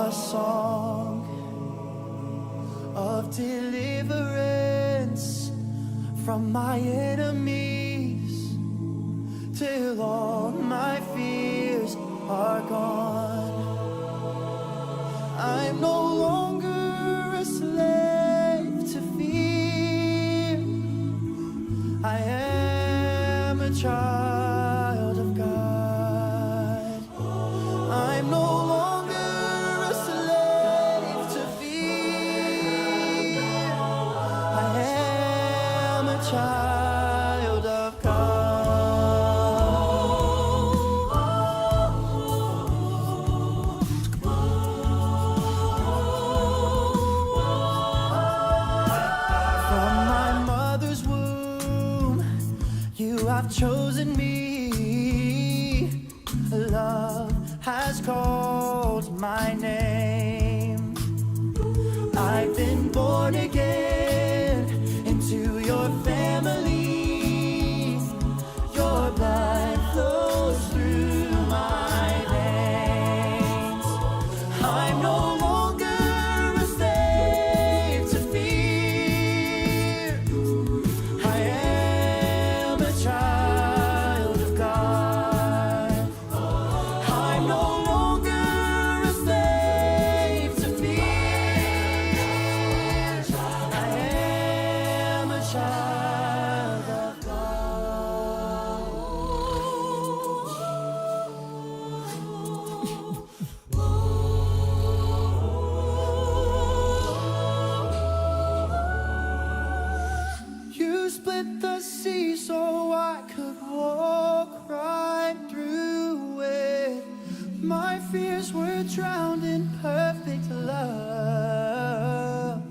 a song of deliverance from my enemies, till all my fears are gone. I'm no longer a slave to fear. I am a child of God. I'm no longer a slave to fear. I am a child of I've chosen me. Love has called my name. I've been born again into your family. Your blood flows through my veins. I'm no longer a slave to fear. I am a child of God. I'm no longer a slave to fear. I am a child of You split the sea so I could walk right through it. My fears were drowned in perfect love.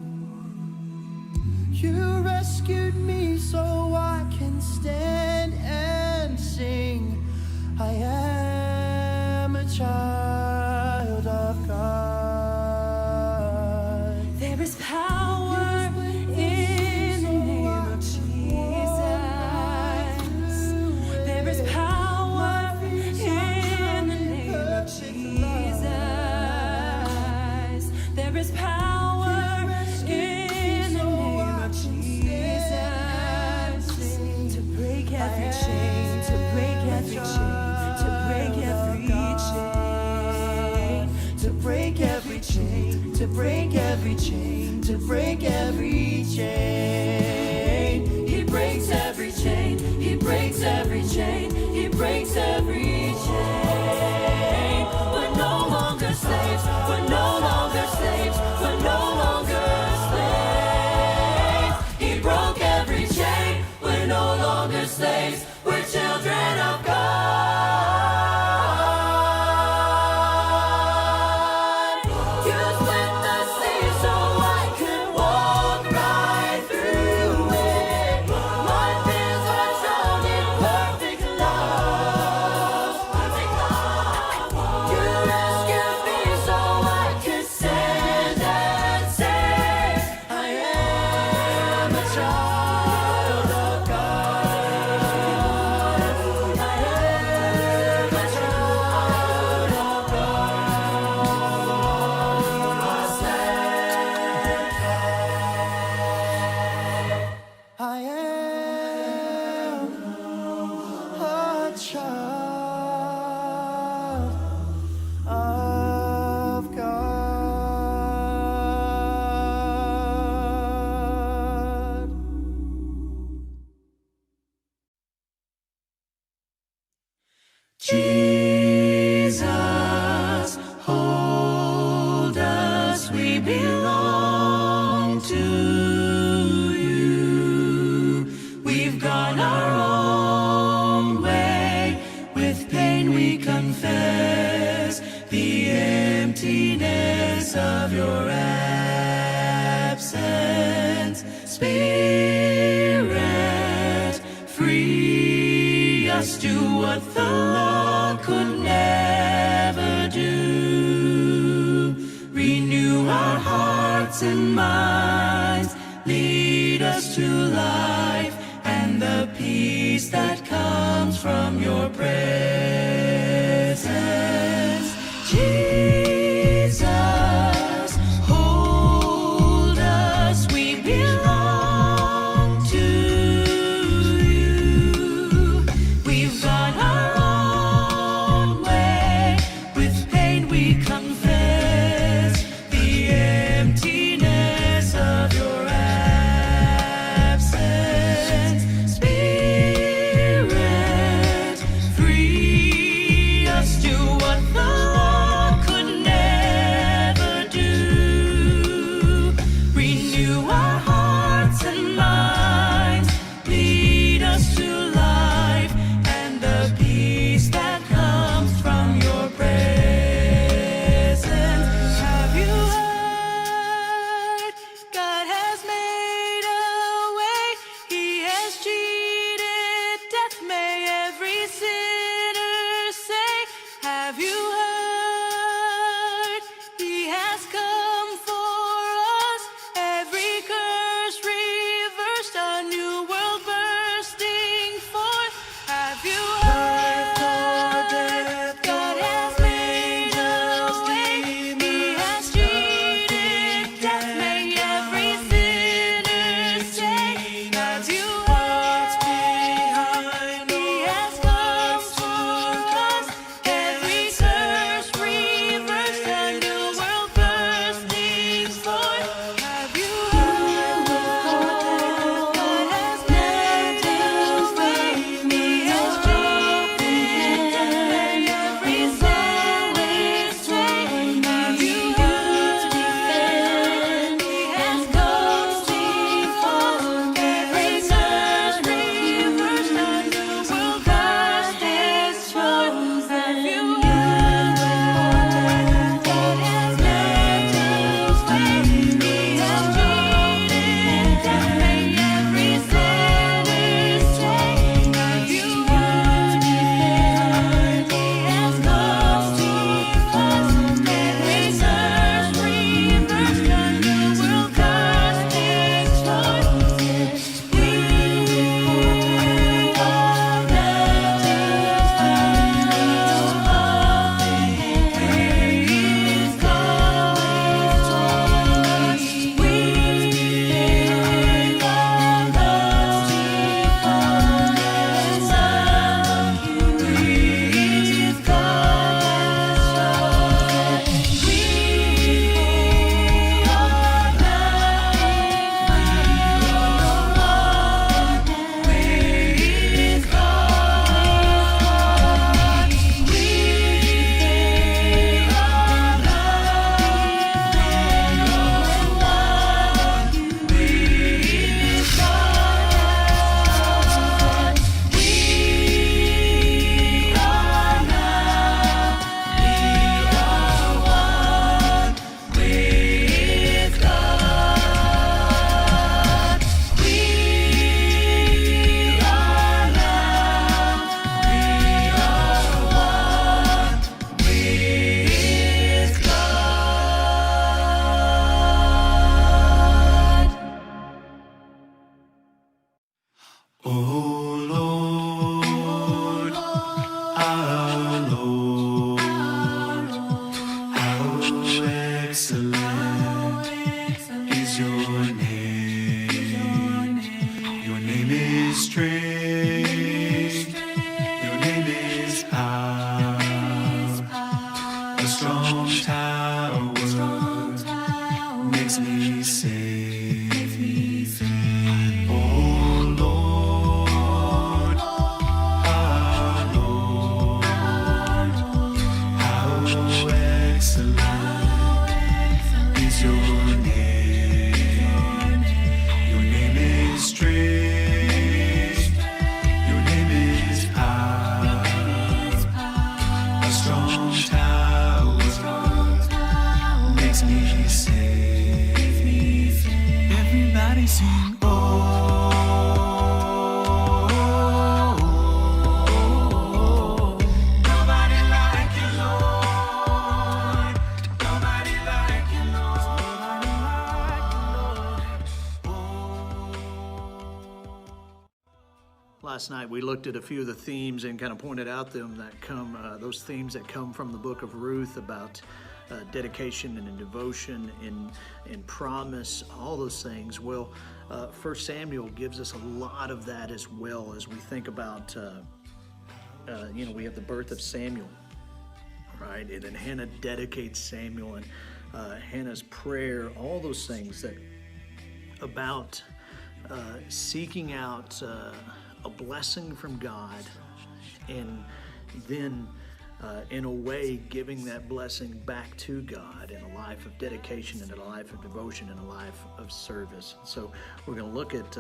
You rescued me so I can stand and sing. I am a child of God. There is power in the name of Jesus. There is power in the name of Jesus. There is power in the name of Jesus to break every chain, to break every chain, to break every chain, To break every chain, to break every chain, to break every chain. He breaks every chain, he breaks every chain, he breaks every chain. We're no longer slaves, we're no longer slaves, we're no longer slaves. He broke every chain, we're no longer slaves, we're children of God. You split the sea so I could walk right through it. My fears are drowned in perfect love. You rescued me so I could stand and say, I am a child of God. I am a child of God. I am a child of God. Jesus, hold us, we belong to you. We've gone our own way, with pain we confess the emptiness of your absence. Spirit, free us, do what the law could never do. Renew our hearts and minds, lead us to life and the peace that comes from your presence. Jesus, me safe. Everybody sing, oh. Nobody like you, Lord. Nobody like you, Lord. Last night we looked at a few of the themes and kind of pointed out those themes that come from the book of Ruth about dedication and devotion and promise, all those things. Well, 1 Samuel gives us a lot of that as well as we think about, we have the birth of Samuel, right? And then Hannah dedicates Samuel and Hannah's prayer, all those things that about seeking out a blessing from God, and then in a way giving that blessing back to God in a life of dedication and a life of devotion and a life of service. So we're going to look at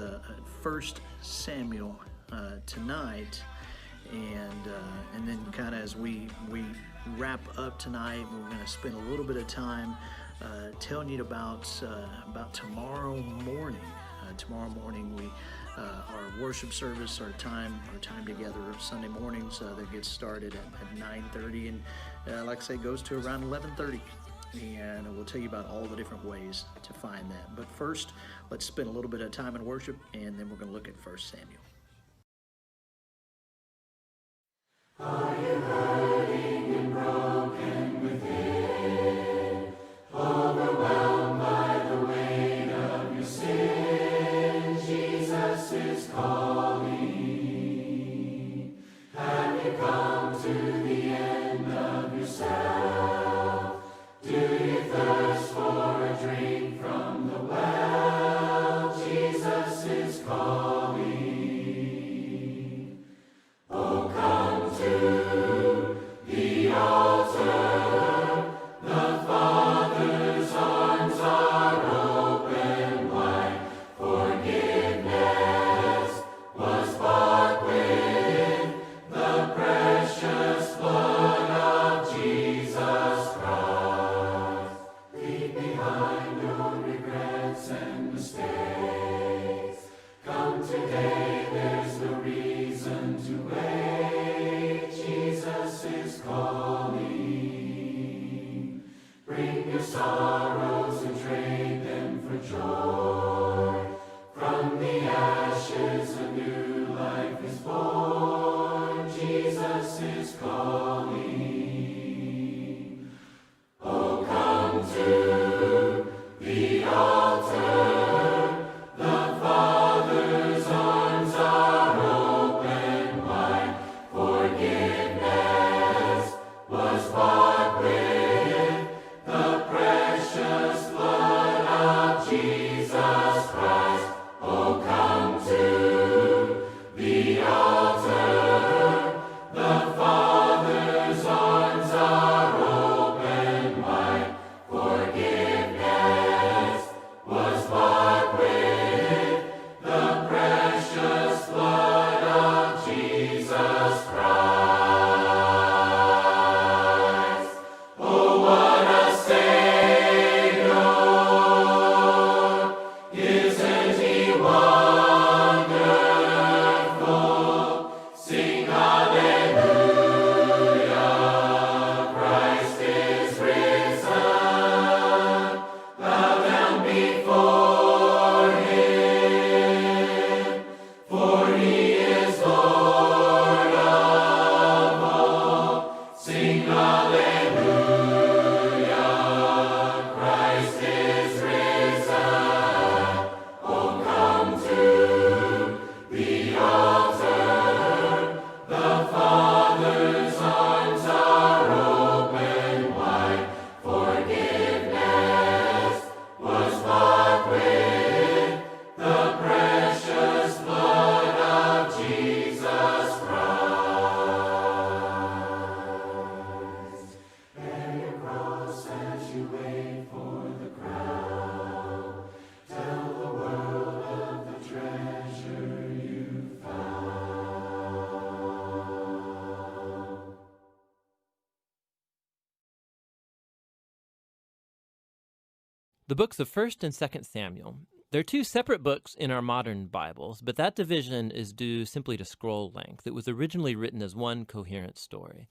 1 Samuel tonight, and then kind of as we wrap up tonight, we're going to spend a little bit of time telling you about tomorrow morning. Tomorrow morning, our worship service, our time together Sunday mornings that gets started at 9:30, and like I say, goes to around 11:30. And we'll tell you about all the different ways to find that. But first, let's spend a little bit of time in worship, and then we're going to look at 1 Samuel. Are you hurting and broken within, overwhelmed by the weight of your sin? Jesus is calling. Have you come to the end of yourself? Do you thirst for a drink from the well? Jesus is calling. Oh, come to the altar. The Father's arms are open wide. Forgiveness was bought with the precious blood of Jesus Christ. Leave behind your regrets and mistakes. Come today, there's no reason to wait. Jesus is calling. Bring your sorrows and trade them for joy. From the ashes a new life is born. Jesus is calling. Oh, come to the altar. The Father's arms are open wide. Forgiveness was bought with the precious blood of Jesus The books of 1st and 2nd Samuel. They're two separate books in our modern Bibles, but that division is due simply to scroll length. It was originally written as one coherent story.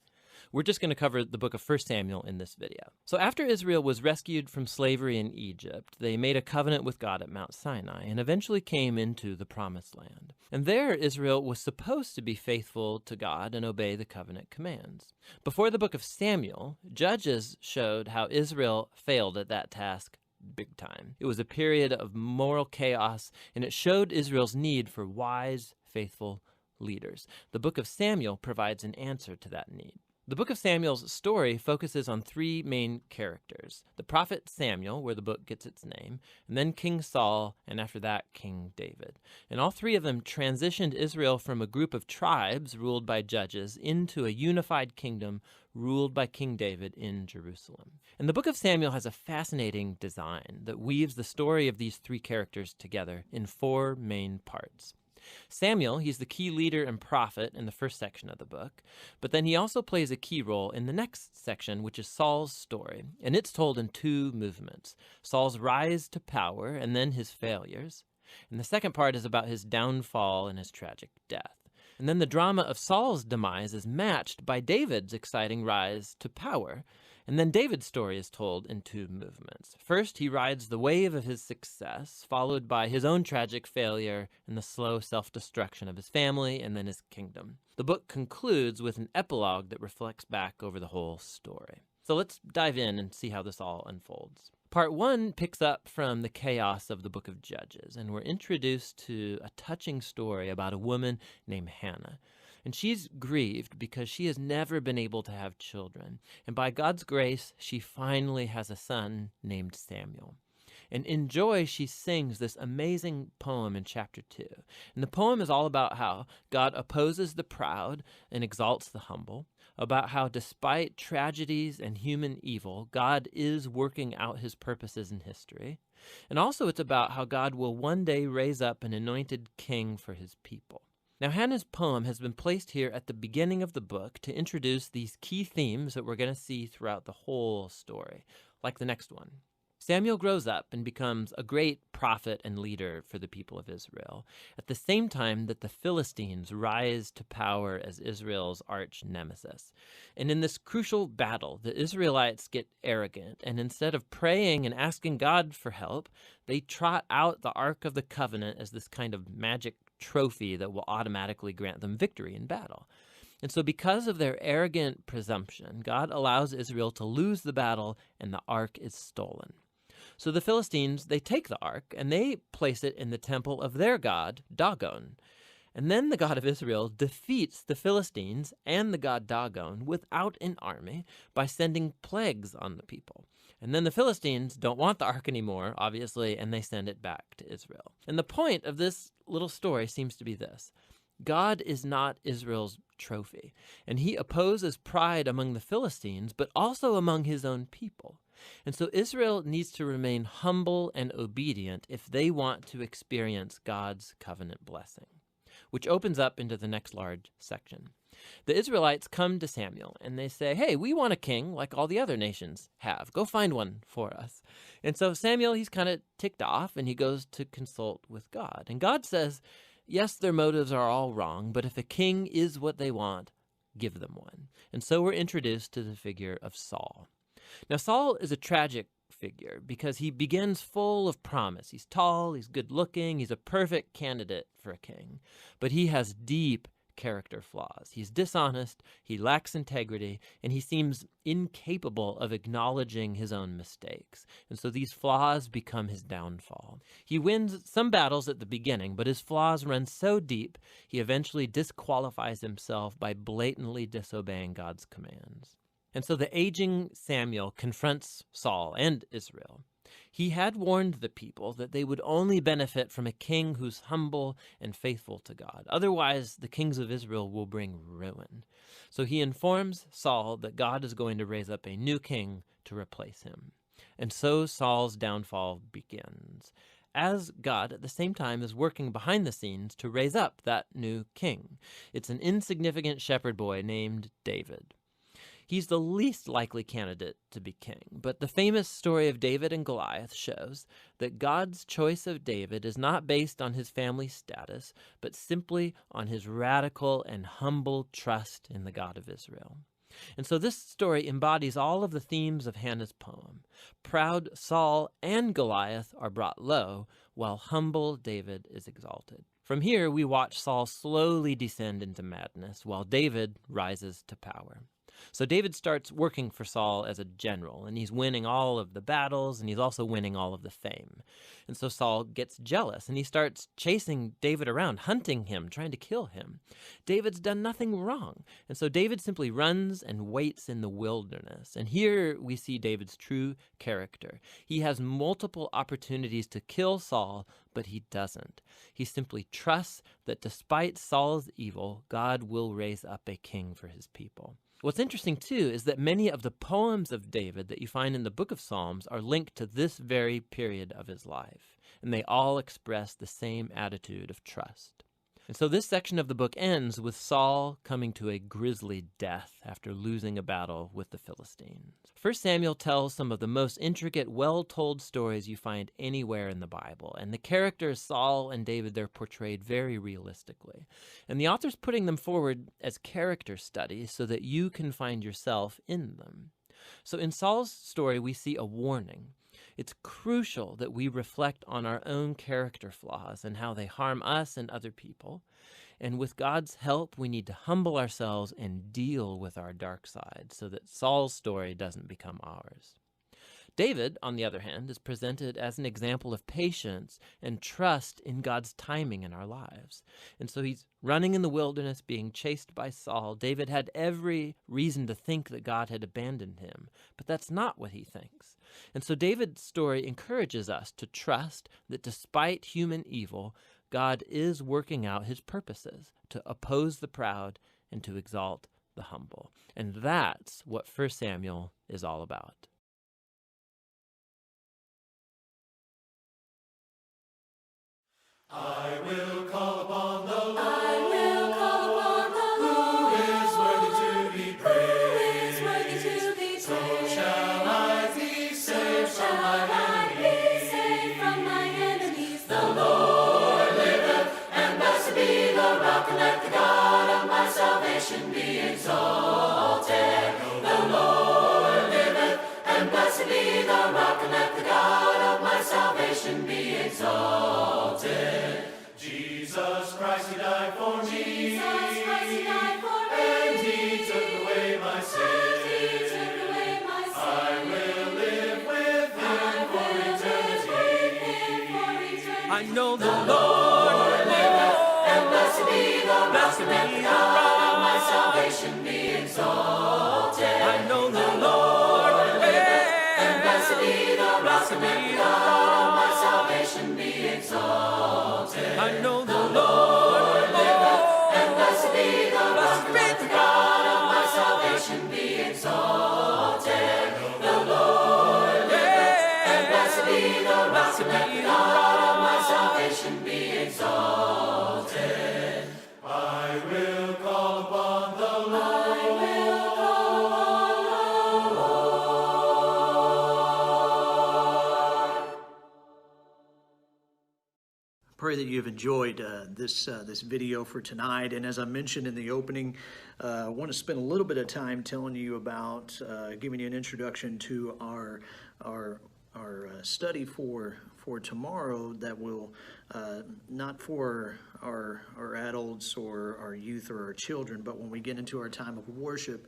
We're just going to cover the book of 1 Samuel in this video. So after Israel was rescued from slavery in Egypt, they made a covenant with God at Mount Sinai and eventually came into the Promised Land. And there, Israel was supposed to be faithful to God and obey the covenant commands. Before the book of Samuel, Judges showed how Israel failed at that task big time. It was a period of moral chaos, and it showed Israel's need for wise, faithful leaders. The book of Samuel provides an answer to that need. The book of Samuel's story focuses on three main characters: the prophet Samuel, where the book gets its name, and then King Saul, and after that, King David. And all three of them transitioned Israel from a group of tribes ruled by judges into a unified kingdom ruled by King David in Jerusalem. And the book of Samuel has a fascinating design that weaves the story of these three characters together in four main parts. Samuel, he's the key leader and prophet in the first section of the book, but then he also plays a key role in the next section, which is Saul's story, and it's told in two movements: Saul's rise to power and then his failures. And the second part is about his downfall and his tragic death. And then the drama of Saul's demise is matched by David's exciting rise to power. And then David's story is told in two movements. First, he rides the wave of his success, followed by his own tragic failure and the slow self-destruction of his family and then his kingdom. The book concludes with an epilogue that reflects back over the whole story. So let's dive in and see how this all unfolds. Part 1 picks up from the chaos of the book of Judges, and we're introduced to a touching story about a woman named Hannah. And she's grieved because she has never been able to have children. And by God's grace, she finally has a son named Samuel. And in joy, she sings this amazing poem in chapter 2. And the poem is all about how God opposes the proud and exalts the humble, about how despite tragedies and human evil, God is working out his purposes in history. And also it's about how God will one day raise up an anointed king for his people. Now, Hannah's poem has been placed here at the beginning of the book to introduce these key themes that we're going to see throughout the whole story, like the next one. Samuel grows up and becomes a great prophet and leader for the people of Israel, at the same time that the Philistines rise to power as Israel's arch nemesis. And in this crucial battle, the Israelites get arrogant, and instead of praying and asking God for help, they trot out the Ark of the Covenant as this kind of magic trophy that will automatically grant them victory in battle. And so because of their arrogant presumption, God allows Israel to lose the battle and the ark is stolen. So the Philistines, they take the ark and they place it in the temple of their god, Dagon. And then the God of Israel defeats the Philistines and the god Dagon without an army by sending plagues on the people. And then the Philistines don't want the ark anymore, obviously, and they send it back to Israel. And the point of this little story seems to be this: God is not Israel's trophy, and he opposes pride among the Philistines, but also among his own people. And so Israel needs to remain humble and obedient if they want to experience God's covenant blessing, which opens up into the next large section. The Israelites come to Samuel and they say, hey, we want a king like all the other nations have. Go find one for us. And so Samuel, he's kind of ticked off and he goes to consult with God. And God says, yes, their motives are all wrong, but if a king is what they want, give them one. And so we're introduced to the figure of Saul. Now, Saul is a tragic figure because he begins full of promise. He's tall, he's good looking, he's a perfect candidate for a king, but he has deep character flaws. He's dishonest, he lacks integrity, and he seems incapable of acknowledging his own mistakes. And so these flaws become his downfall. He wins some battles at the beginning, but his flaws run so deep, he eventually disqualifies himself by blatantly disobeying God's commands. And so the aging Samuel confronts Saul and Israel. He had warned the people that they would only benefit from a king who's humble and faithful to God. Otherwise, the kings of Israel will bring ruin. So he informs Saul that God is going to raise up a new king to replace him. And so Saul's downfall begins, as God at the same time is working behind the scenes to raise up that new king. It's an insignificant shepherd boy named David. He's the least likely candidate to be king, but the famous story of David and Goliath shows that God's choice of David is not based on his family status, but simply on his radical and humble trust in the God of Israel. And so this story embodies all of the themes of Hannah's poem. Proud Saul and Goliath are brought low, while humble David is exalted. From here, we watch Saul slowly descend into madness, while David rises to power. So David starts working for Saul as a general, and he's winning all of the battles, and he's also winning all of the fame. And so Saul gets jealous, and he starts chasing David around, hunting him, trying to kill him. David's done nothing wrong, and so David simply runs and waits in the wilderness. And here we see David's true character. He has multiple opportunities to kill Saul, but he doesn't. He simply trusts that despite Saul's evil, God will raise up a king for his people. What's interesting, too, is that many of the poems of David that you find in the book of Psalms are linked to this very period of his life, and they all express the same attitude of trust. And so this section of the book ends with Saul coming to a grisly death after losing a battle with the Philistines. 1 Samuel tells some of the most intricate, well-told stories you find anywhere in the Bible, and the characters Saul and David, they're portrayed very realistically. And the author's putting them forward as character studies so that you can find yourself in them. So in Saul's story, we see a warning. It's crucial that we reflect on our own character flaws and how they harm us and other people. And with God's help, we need to humble ourselves and deal with our dark side so that Saul's story doesn't become ours. David, on the other hand, is presented as an example of patience and trust in God's timing in our lives. And so he's running in the wilderness, being chased by Saul. David had every reason to think that God had abandoned him, but that's not what he thinks. And so David's story encourages us to trust that despite human evil, God is working out his purposes to oppose the proud and to exalt the humble. And that's what 1 Samuel is all about. I will call upon the Lord. I will call upon the Lord. Who is worthy to be Who praised? is worthy to be So praised? shall I be saved from Shall my I be enemies. saved from my enemies? The Lord liveth, and blessed be the rock, and let the God of my salvation be exalted. The Lord liveth, and blessed be the rock, and let the God of my salvation be exalted. Jesus Christ, he died for me. Jesus Christ, he died for me. And he took away my And sin. he took away my sin. I will live with him for eternity. I know the Lord liveth, And blessed be the rock, and let the God of my salvation be exalted. I know the Lord liveth, And blessed be the rock, and let the God of my salvation be exalted. I know the Lord liveth, And blessed be the rock, and let the God of my salvation be exalted. The Lord liveth, and blessed be the rock, and let the God of my salvation be exalted. I will call upon the Lord. I will call upon the Lord. Pray that you've enjoyed this video for tonight. And as I mentioned in the opening, I want to spend a little bit of time telling you about giving you an introduction to our study for tomorrow that will not for our adults or our youth or our children, but when we get into our time of worship,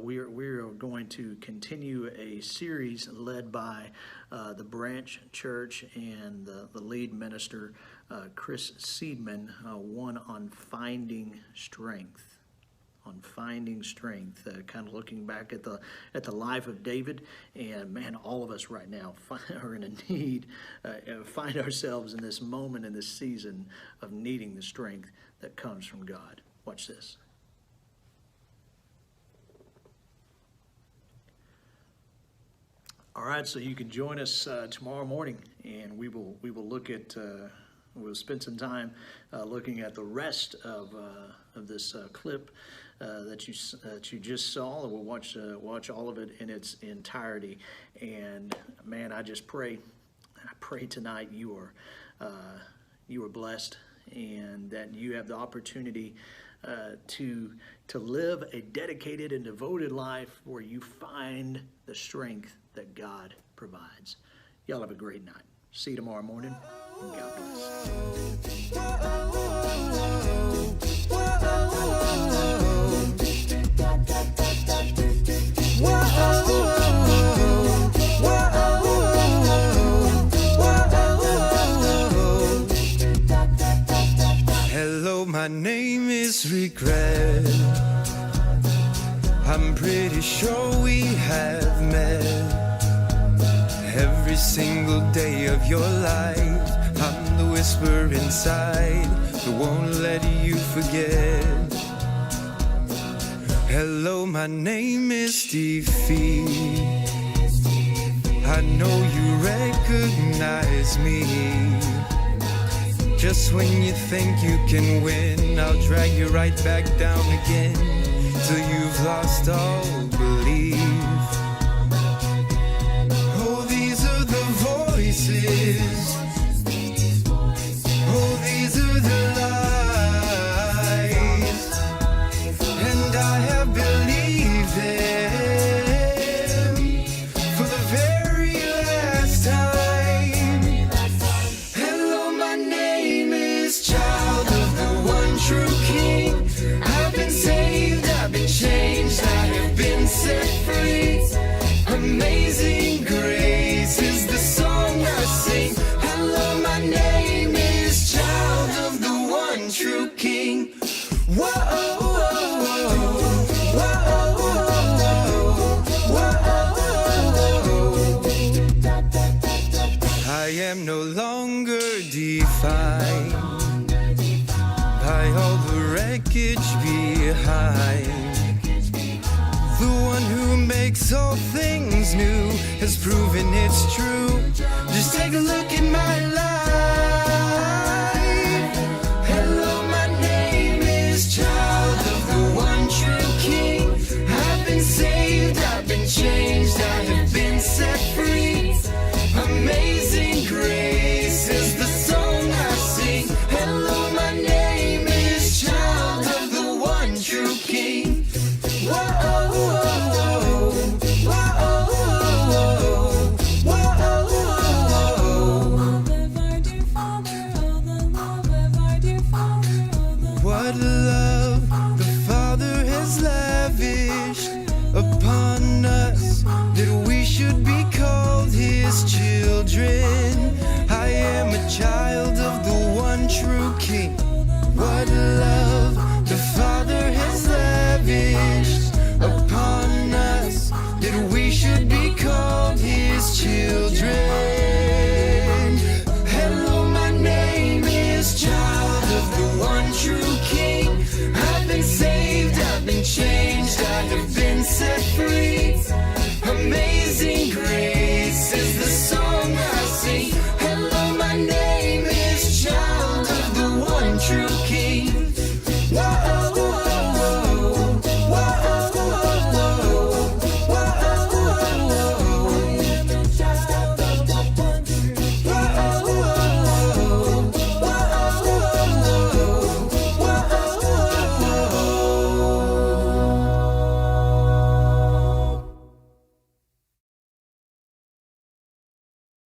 we are going to continue a series led by the Branch Church and the lead minister, Chris Seidman, one on finding strength. On finding strength, kind of looking back at the life of David, and man, all of us right now are in a need, find ourselves in this moment, in this season of needing the strength that comes from God. Watch this. All right, so you can join us tomorrow morning, and we will look at. We'll spend some time looking at the rest of this clip that you just saw. We'll watch all of it in its entirety. And man, I pray tonight you are blessed, and that you have the opportunity to live a dedicated and devoted life where you find the strength that God provides. Y'all have a great night. See you tomorrow morning. And God bless. Hello, my name is Regret. I'm pretty sure we have met. Every single day of your life, I'm the whisper inside that won't let you forget. Hello, my name is Defeat. I know you recognize me. Just when you think you can win, I'll drag you right back down again, till you've lost all belief. Oh, these are the voices. Oh, these are the lies. And I have believed them for the very last time. Hello, my name is Child of the One True King. I've been saved, I've been changed, I have been set free. Amazing grace is the song I sing. Hello, my name is Child of the One True King. Whoa, whoa, whoa, whoa. I am no longer defined by all the wreckage behind. The one who makes all things new has proven it's true.